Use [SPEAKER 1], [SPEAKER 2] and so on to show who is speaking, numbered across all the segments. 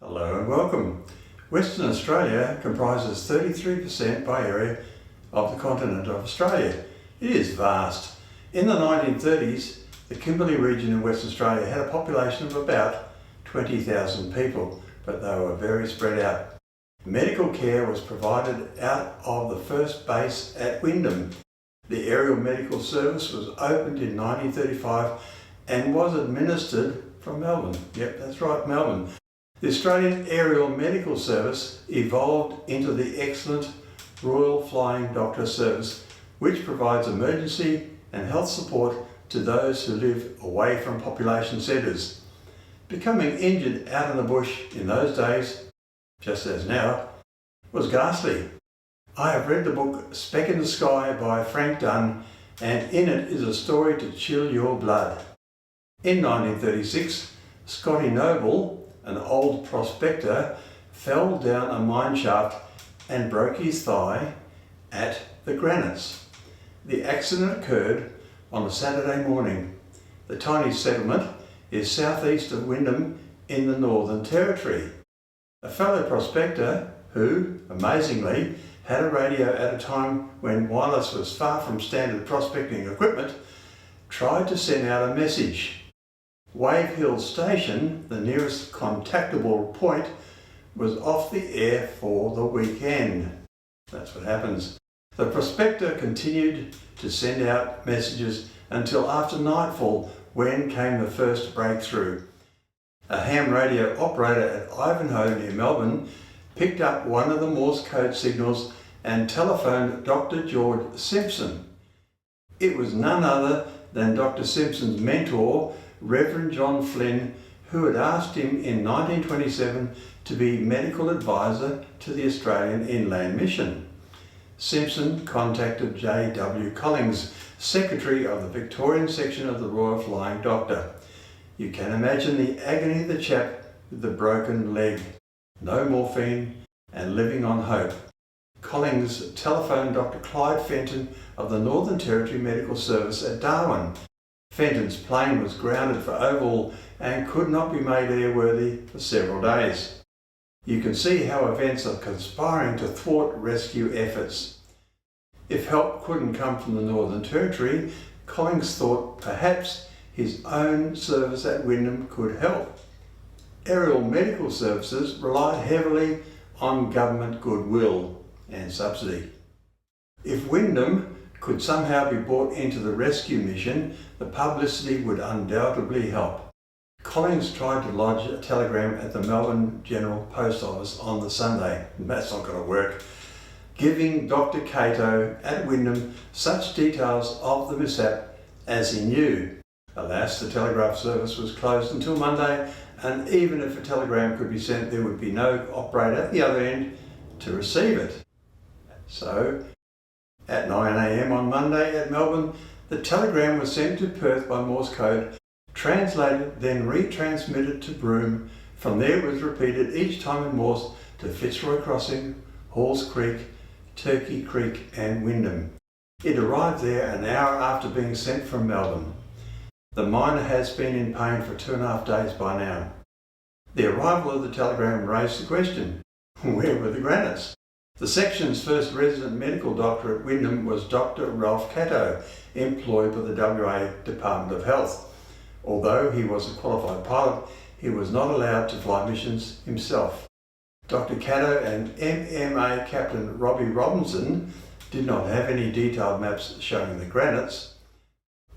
[SPEAKER 1] Hello and welcome. Western Australia comprises 33% by area of the continent of Australia. It is vast. In the 1930s, the Kimberley region in Western Australia had a population of about 20,000 people, but they were very spread out. Medical care was provided out of the first base at Wyndham. The Aerial Medical Service was opened in 1935 and was administered from Melbourne. Yep, that's right, Melbourne. The Australian Aerial Medical Service evolved into the excellent Royal Flying Doctor Service, which provides emergency and health support to those who live away from population centres. Becoming injured out in the bush in those days, just as now, was ghastly. I have read the book Speck in the Sky by Frank Dunn, and in it is a story to chill your blood. In 1936, Scotty Noble, an old prospector, fell down a mine shaft and broke his thigh at the Granites. The accident occurred on a Saturday morning. The tiny settlement is southeast of Wyndham in the Northern Territory. A fellow prospector who, amazingly, had a radio at a time when wireless was far from standard prospecting equipment, tried to send out a message. Wave Hill Station, the nearest contactable point, was off the air for the weekend. That's what happens. The prospector continued to send out messages until after nightfall, when came the first breakthrough. A ham radio operator at Ivanhoe near Melbourne picked up one of the Morse code signals and telephoned Dr. George Simpson. It was none other than Dr. Simpson's mentor, Reverend John Flynn, who had asked him in 1927 to be medical advisor to the Australian Inland Mission. Simpson contacted J.W.Collings, Secretary of the Victorian section of the Royal Flying Doctor. You can imagine the agony of the chap with the broken leg, no morphine and living on hope. Collings telephoned Dr. Clyde Fenton of the Northern Territory Medical Service at Darwin. Fenton's plane was grounded for overhaul and could not be made airworthy for several days. You can see how events are conspiring to thwart rescue efforts. If help couldn't come from the Northern Territory, Collings thought perhaps his own service at Wyndham could help. Aerial medical services relied heavily on government goodwill and subsidy. If Wyndham could somehow be brought into the rescue mission, the publicity would undoubtedly help. Collings tried to lodge a telegram at the Melbourne General Post Office on the Sunday. That's not going to work. Giving Dr. Cato at Wyndham such details of the mishap as he knew. Alas, the telegraph service was closed until Monday, and even if a telegram could be sent, there would be no operator at the other end to receive it. So, at 9 a.m. on Monday at Melbourne, the telegram was sent to Perth by Morse code, translated, then retransmitted to Broome. From there it was repeated each time in Morse to Fitzroy Crossing, Halls Creek, Turkey Creek and Wyndham. It arrived there an hour after being sent from Melbourne. The miner has been in pain for 2.5 days by now. The arrival of the telegram raised the question, where were the Granites? The section's first resident medical doctor at Wyndham was Dr. Ralph Cato, employed by the WA Department of Health. Although he was a qualified pilot, he was not allowed to fly missions himself. Dr. Cato and MMA Captain Robbie Robinson did not have any detailed maps showing the Granites.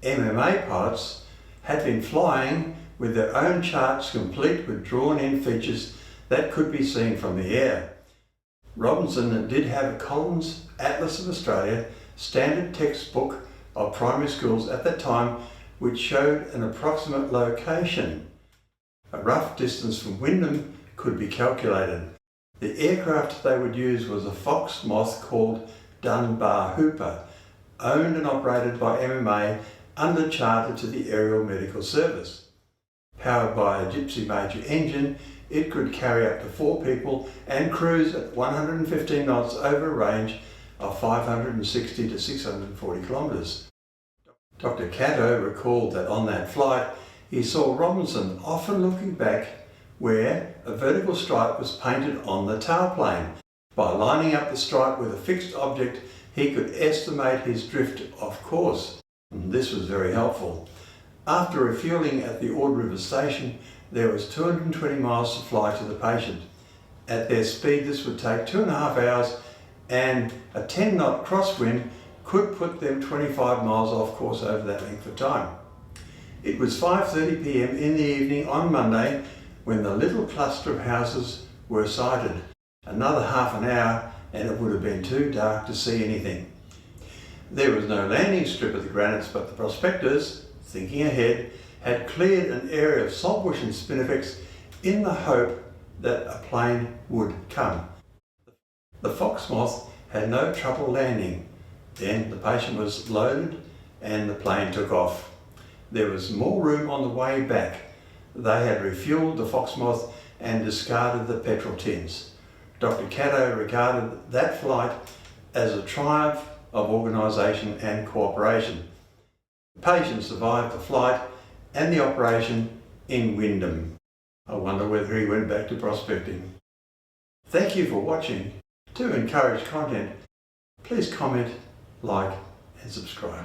[SPEAKER 1] MMA pilots had been flying with their own charts complete with drawn-in features that could be seen from the air. Robinson did have a Collins Atlas of Australia standard textbook of primary schools at that time, which showed an approximate location. A rough distance from Wyndham could be calculated. The aircraft they would use was a Fox Moth called Dunbar Hooper, owned and operated by MMA under charter to the Aerial Medical Service. Powered by a Gypsy Major engine, it could carry up to 4 people and cruise at 115 knots over a range of 560 to 640 kilometres. Dr. Cato recalled that on that flight he saw Robinson often looking back where a vertical stripe was painted on the tailplane. By lining up the stripe with a fixed object, he could estimate his drift off course. And this was very helpful. After refuelling at the Ord River station, there was 220 miles to fly to the patient. At their speed, this would take 2.5 hours, and a 10-knot crosswind could put them 25 miles off course over that length of time. It was 5:30 p.m. in the evening on Monday when the little cluster of houses were sighted. Another half an hour and it would have been too dark to see anything. There was no landing strip at the granites, but the prospectors, thinking ahead, had cleared an area of saltbush and spinifex in the hope that a plane would come. The Foxmoth had no trouble landing. Then the patient was loaded and the plane took off. There was more room on the way back. They had refueled the Foxmoth and discarded the petrol tins. Dr. Caddo regarded that flight as a triumph of organisation and cooperation. The patient survived the flight and the operation in Wyndham. I wonder whether he went back to prospecting. Thank you for watching. To encourage content, please comment, like and subscribe.